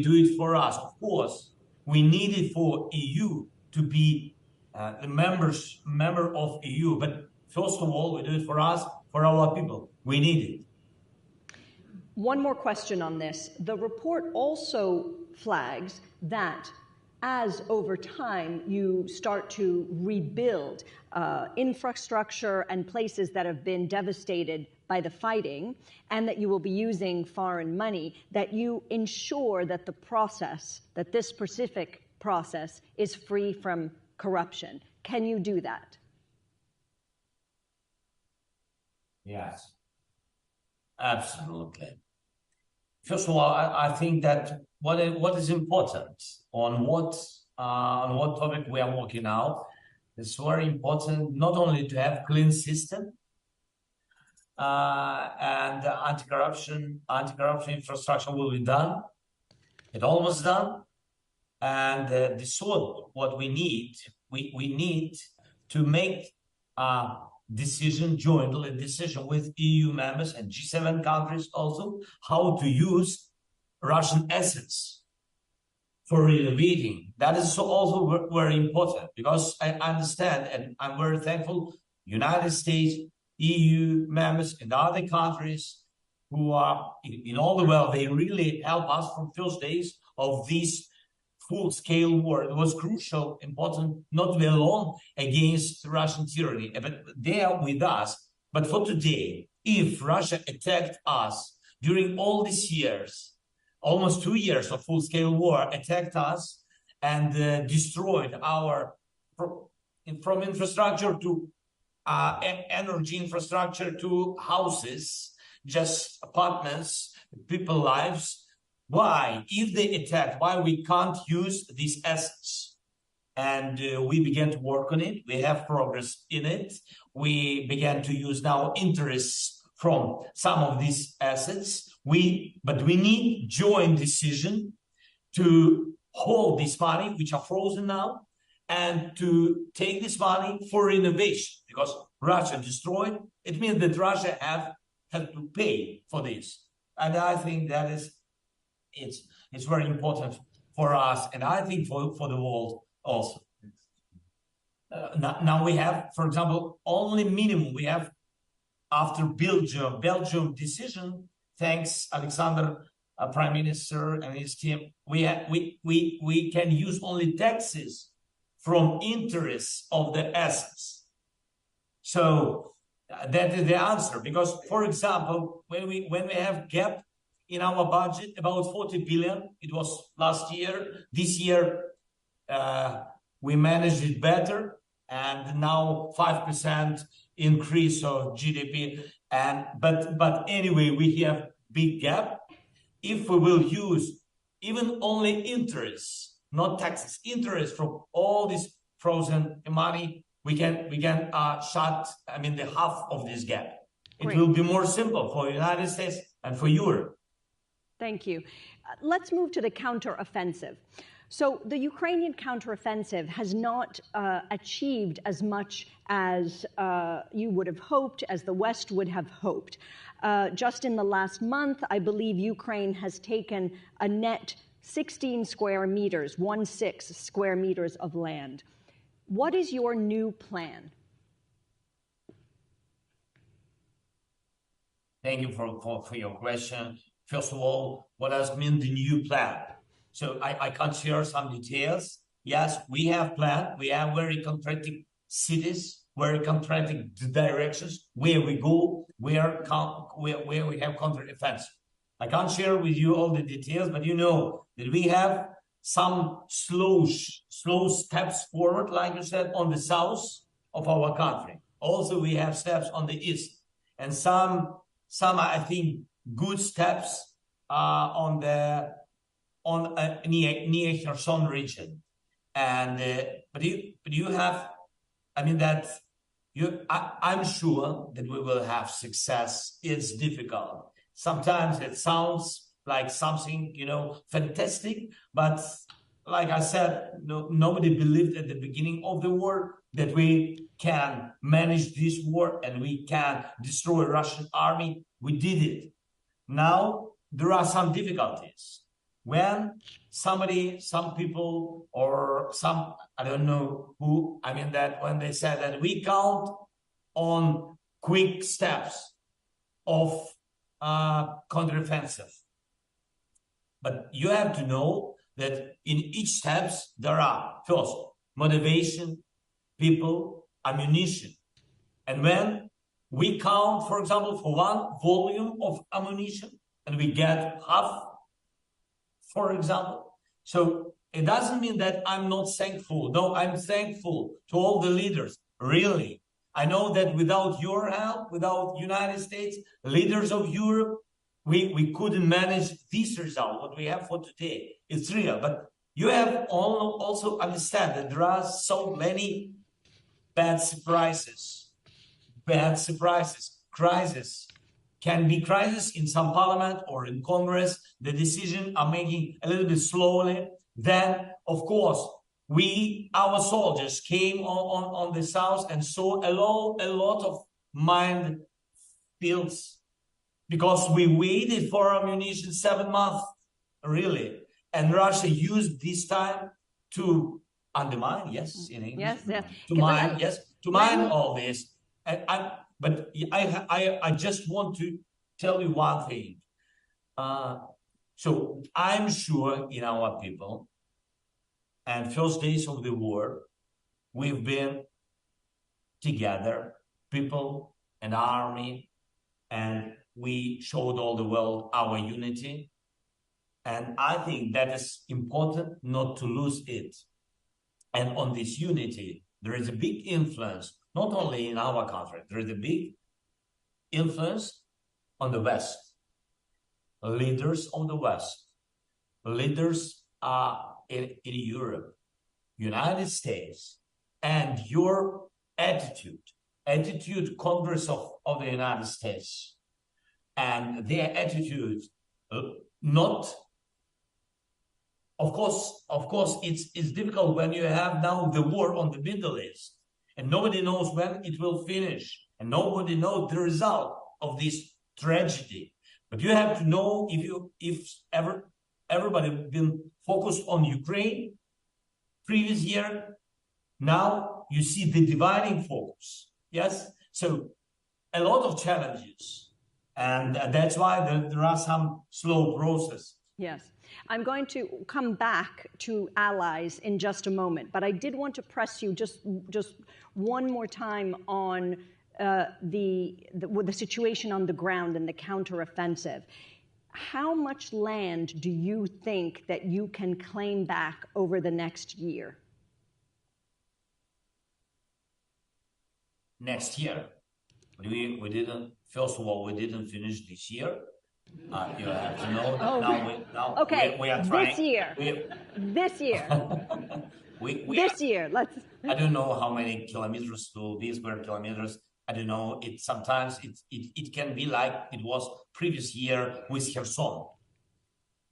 do it for us. Of course, we need it for EU to be the member of EU. But first of all, we do it for us, for our people. We need it. One more question on this. The report also flags that as over time you start to rebuild infrastructure and places that have been devastated by the fighting, and that you will be using foreign money, that you ensure that the process, that this specific process is free from corruption. Can you do that? Yes, absolutely. First of all, I think that what is important on what topic we are working out, it's very important not only to have clean system and anti-corruption infrastructure will be done. It's almost done. And this is what we need. We need to make a jointly decision with EU members and G7 countries also, how to use Russian assets for renovating. That is also very important, because I understand, and I'm very thankful, United States, EU members and other countries who are in all the world, they really help us from first days of this full-scale war. It was crucial, important, not to be alone against Russian tyranny, but they are with us. But for today, if Russia attacked us during all these years, almost 2 years of full-scale war, attacked us and destroyed our, from infrastructure to energy infrastructure to houses, just apartments, people lives. Why, if they attack, why we can't use these assets? And we began to work on it. We have progress in it. We began to use now interests from some of these assets. But we need joint decision to hold this money, which are frozen now, and to take this money for renovation, because Russia destroyed. It means that Russia have to pay for this. And I think that is, it's very important for us, and I think for the world also. Now we have, for example, only minimum we have after Belgium decision, thanks Alexander, Prime Minister and his team, we can use only taxes from interest of the assets. So that is the answer, because, for example, when we have gap in our budget, about 40 billion, it was last year. This year, we managed it better, and now 5% increase of GDP. But anyway, we have big gap. If we will use even only interest, not taxes, interest from all this frozen money, we can shut, the half of this gap. Great. It will be more simple for the United States and for Europe. Thank you. Let's move to the counteroffensive. So the Ukrainian counteroffensive has not achieved as much as you would have hoped, as the West would have hoped. Just in the last month, I believe Ukraine has taken a net 16 square meters, 16 square meters of land. What is your new plan? Thank you for your question. First of all, what does mean the new plan? So I can share some details. Yes, we have plan. We have very concrete cities, very concrete directions where we go, where we have counteroffensive. I can't share with you all the details, but you know that we have some slow steps forward, like you said, on the south of our country. Also, we have steps on the east, and some I think good steps near Kherson region. And but you have, I'm sure that we will have success. It's difficult. Sometimes it sounds like something, fantastic, but like I said, nobody believed at the beginning of the war that we can manage this war and we can destroy Russian army. We did it. Now there are some difficulties. when some people or some, I don't know who, I mean that when they said that we count on quick steps of counteroffensive. But you have to know that in each steps there are first motivation, people, ammunition. And when we count, for example, for one volume of ammunition and we get half, for example, so it doesn't mean that I'm not thankful. No, I'm thankful to all the leaders, really. I know that without your help, without United States, leaders of Europe, we couldn't manage this result, what we have for today. It's real. But you have also understand that there are so many bad surprises, crisis. Can be crisis in some parliament or in Congress. The decision are making a little bit slowly. Then, of course, our soldiers came on the south and saw a lot of minefields because we waited for ammunition 7 months, really. And Russia used this time to undermine, yes, in English, yes. to mine all this. But I just want to tell you one thing. So I'm sure in our people, and first days of the war, we've been together, people and army, and we showed all the world our unity. And I think that is important not to lose it. And on this unity, there is a big influence, not only in our country, there is a big influence on the West. Leaders of the West, leaders in Europe, United States, and your attitude Congress of the United States, and their attitude, not, of course, it's difficult when you have now the war on the Middle East, and nobody knows when it will finish, and nobody knows the result of this tragedy. But you have to know, if everybody been focused on Ukraine previous year, now you see the dividing focus. Yes, so a lot of challenges, and that's why there are some slow process. Yes. I'm going to come back to allies in just a moment, but I did want to press you just one more time on the situation on the ground and the counteroffensive. How much land do you think that you can claim back over the next year? Next year, we didn't. First of all, we didn't finish this year. You have to know that okay. We are trying. This year. This year. This year. Let's. I don't know how many kilometers will be, square kilometers. I don't know. Sometimes it can be like it was previous year with Kherson.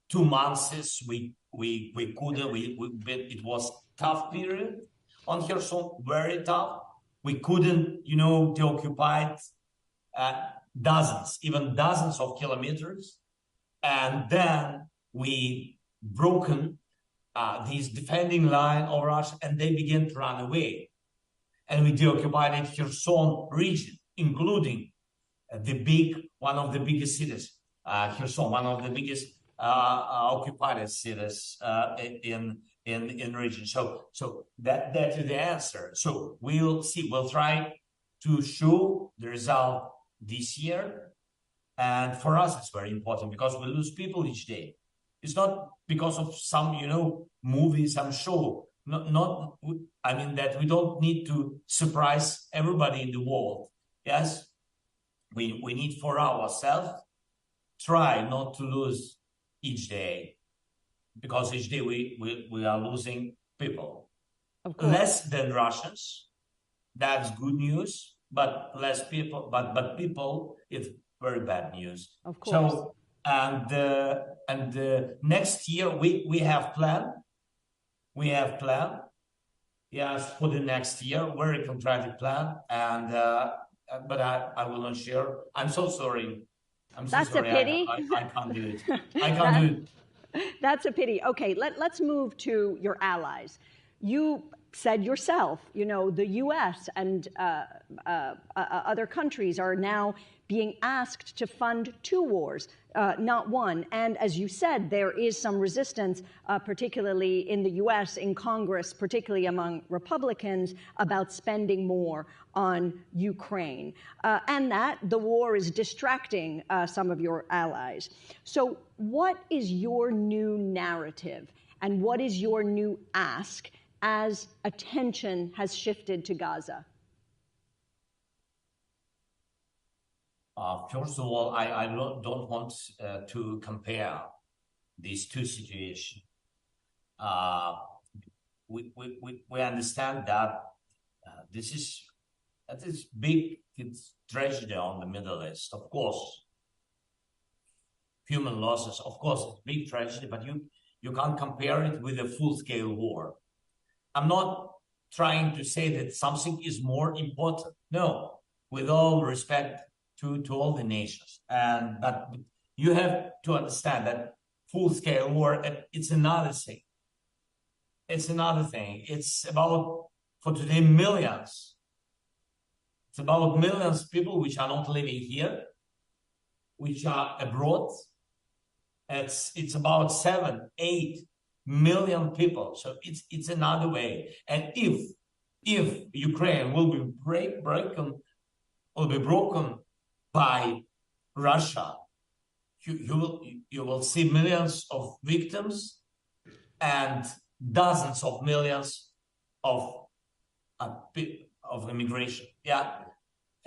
2 months we couldn't. It was tough period on Kherson, very tough. We couldn't, deoccupy dozens of kilometers, and then we broken this defending line of Russia, and they began to run away. And we deoccupied the Kherson region, including one of the biggest cities, Kherson, one of the biggest occupied cities in region. So that is the answer. So we'll see. We'll try to show the result this year, and for us it's very important because we lose people each day. It's not because of some movie, some show. I mean that we don't need to surprise everybody in the world. Yes, we need for ourselves try not to lose each day, because each day we are losing people. Less than Russians. That's good news. But less people, but people, it's very bad news. Of course. So and next year we have plan. Yes, for the next year, very concrete plan, and but I will not share. I'm so sorry. That's a pity. I can't do it. I can't do it. That's a pity. Okay, let's move to your allies. You said yourself, you know, the U.S. and other countries are now being asked to fund 2 wars, not one. And as you said, there is some resistance, particularly in the U.S., in Congress, particularly among Republicans, about spending more on Ukraine, and that the war is distracting some of your allies. So what is your new narrative, and what is your new ask as attention has shifted to Gaza? First of all, I don't want to compare these two situations. We understand that this is big tragedy on the Middle East. Of course, human losses. Of course, it's big tragedy, but you can't compare it with a full-scale war. I'm not trying to say that something is more important. No, with all respect to all the nations. But you have to understand that full-scale war, it's another thing. It's another thing. It's about, for today, millions. It's about millions of people which are not living here, which are abroad. It's about 7, 8 million people. So it's another way. And if Ukraine will be broken by Russia, you will see millions of victims and dozens of millions of immigration. Yeah.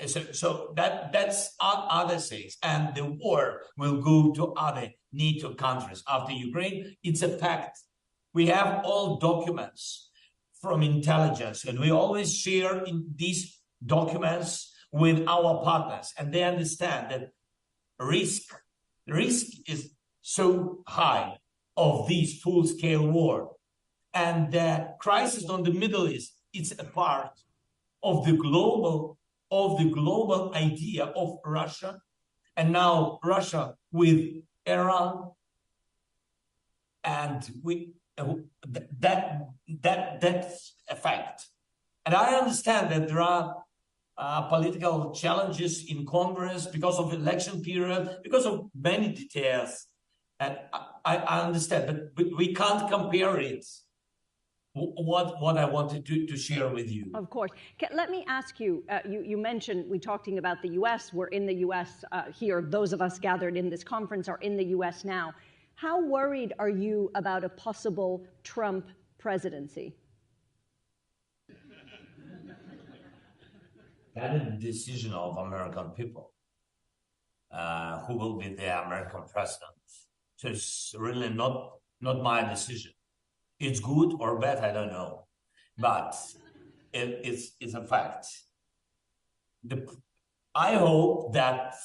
So that's other things, and the war will go to other NATO countries after Ukraine. It's a fact. We have all documents from intelligence, and we always share in these documents with our partners, and they understand that risk is so high of this full-scale war, and the crisis on the Middle East, it's a part of the global idea of Russia, and now Russia with Iran, and that's a fact. And I understand that there are political challenges in Congress because of election period, because of many details, and I understand, but we can't compare it. What I wanted to share with you. Of course. Let me ask you, you mentioned, we're talking about the U.S., we're in the U.S. Here, those of us gathered in this conference are in the U.S. now. How worried are you about a possible Trump presidency? That is the decision of American people, who will be the American president. So it's really not my decision. It's good or bad, I don't know, but it's a fact. I hope that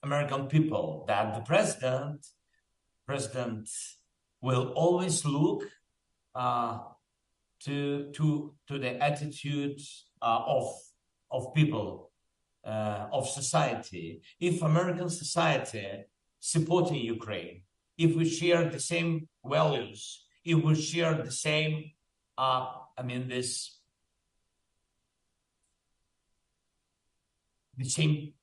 American people, that the president will always look to the attitude of people, of society. If American society supporting Ukraine, if we share the same values, if we share the same, the same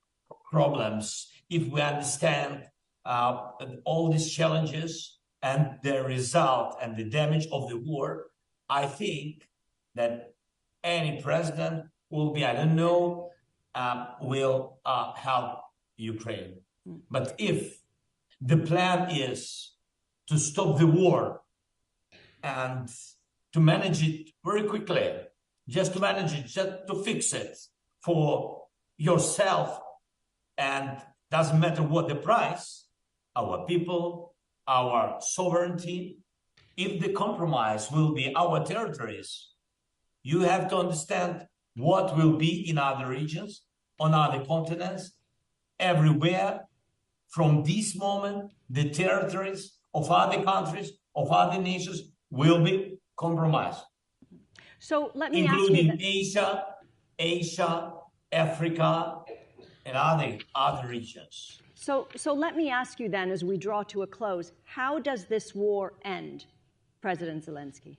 problems, if we understand all these challenges and the result and the damage of the war, I think that any president will be, will help Ukraine. But if the plan is to stop the war and to manage it very quickly, just to manage it, just to fix it for yourself, and doesn't matter what the price, our people, our sovereignty, if the compromise will be our territories, you have to understand what will be in other regions, on other continents, everywhere. From this moment, the territories of other countries, of other nations will be compromised. So let me including ask you Asia, Africa, and other regions. So let me ask you then, as we draw to a close, how does this war end, President Zelensky?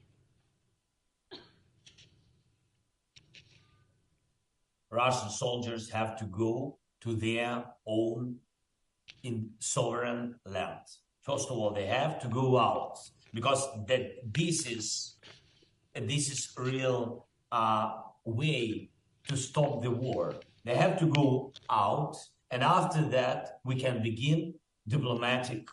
Russian soldiers have to go to their own sovereign land. First of all, they have to go out, because this is real way to stop the war. They have to go out, and after that, we can begin diplomatic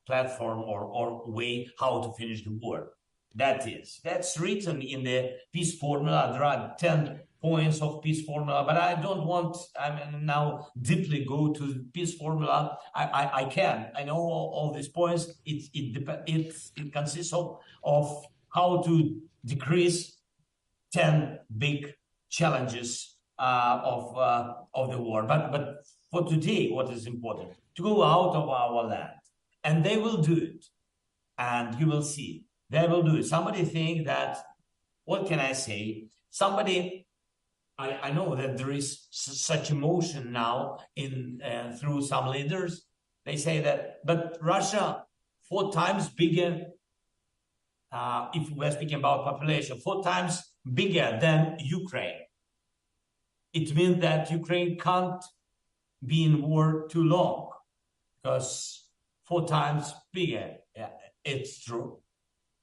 platform or way how to finish the war. That's written in the peace formula. There are 10 points of peace formula, but I don't want, now deeply go to the peace formula. I can. I know all these points. It consists of how to decrease 10 big challenges of the war. But for today, what is important? To go out of our land. And they will do it. And you will see. They will do it. Somebody think that, what can I say? I know that there is such emotion now through some leaders. They say that, but Russia 4 times bigger, if we're speaking about population, 4 times bigger than Ukraine. It means that Ukraine can't be in war too long, because 4 times bigger. Yeah, it's true.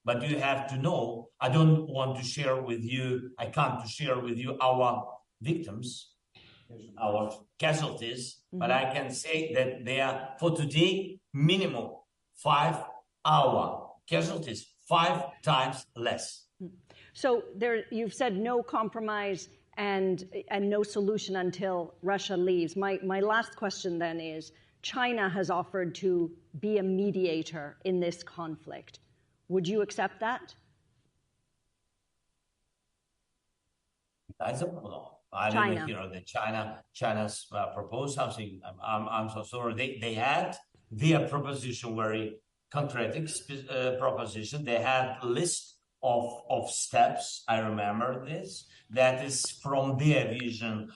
But you have to know, I don't want to share with you, I can't share with you our victims, our casualties, but I can say that they are, for today, minimum 5-hour casualties, 5 times less. So you've said no compromise and no solution until Russia leaves. My last question then is, China has offered to be a mediator in this conflict. Would you accept that? I don't know. I didn't hear that China's proposed something. I'm so sorry. They had their proposition, very concrete proposition. They had a list of steps. I remember this. That is from their vision,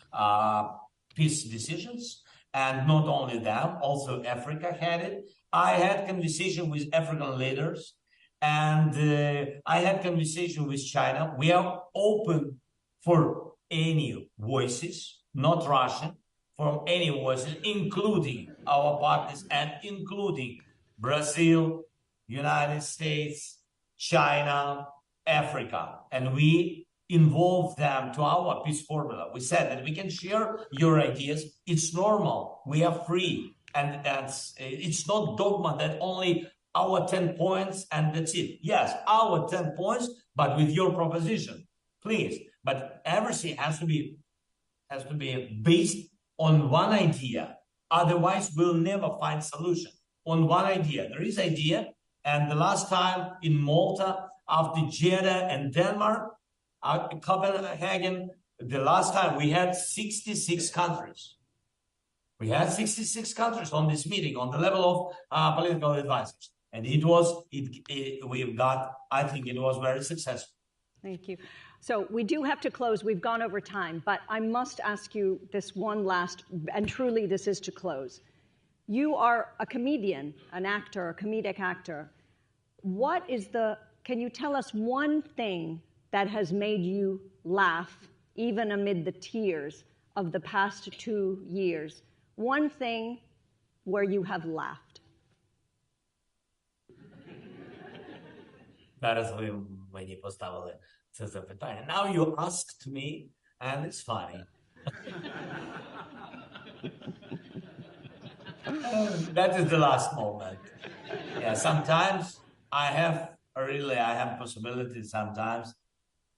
peace decisions. And not only them, also Africa had it. I had conversation with African leaders. And I had conversation with China. We are open for any voices, not Russian, from any voices, including our partners and including Brazil, United States, China, Africa. And we involve them to our peace formula. We said that we can share your ideas. It's normal. We are free. And it's not dogma that only our 10 points and that's it. Yes, our 10 points, but with your proposition, please. But everything has to be based on one idea. Otherwise, we'll never find solution. On one idea. There is idea, and the last time in Malta, after Jeddah and Denmark, Copenhagen, the last time we had 66 countries. We had 66 countries on this meeting, on the level of political advisors. And we've got, I think it was very successful. Thank you. So we do have to close. We've gone over time, but I must ask you this one last, and truly this is to close. You are a comedian, an actor, a comedic actor. Can you tell us one thing that has made you laugh, even amid the tears of the past 2 years? One thing where you have laughed. Зараз ви мені поставили це запитання. Now you asked me, and it's funny. That is the last moment. Yeah, sometimes I have possibility sometimes,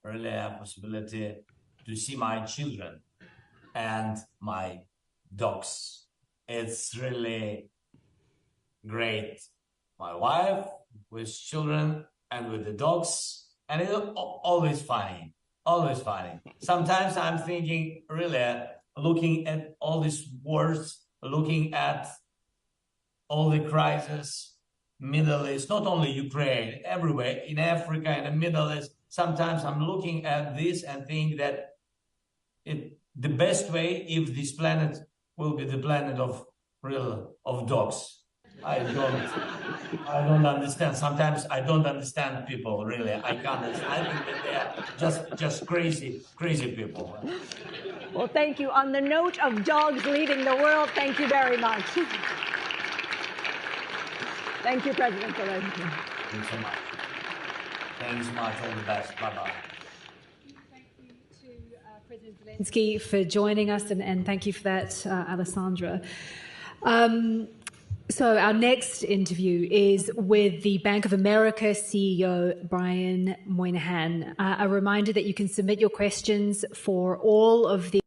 really have possibility to see my children and my dogs. It's really great. My wife with children and with the dogs, and it's always funny, always funny. Sometimes I'm thinking, really, looking at all these wars, looking at all the crises, Middle East, not only Ukraine, everywhere, in Africa, in the Middle East. Sometimes I'm looking at this and think that the best way, if this planet will be the planet of dogs. I don't understand. Sometimes I don't understand people, really. I can't understand. I think that they are just crazy people. Well, thank you. On the note of dogs leading the world, thank you very much. Thank you, President Zelensky. Thanks so much. Thanks so much. All the best. Bye-bye. Thank you to President Zelensky for joining us, and thank you for that, Alessandra. So our next interview is with the Bank of America CEO, Brian Moynihan. A reminder that you can submit your questions for all of the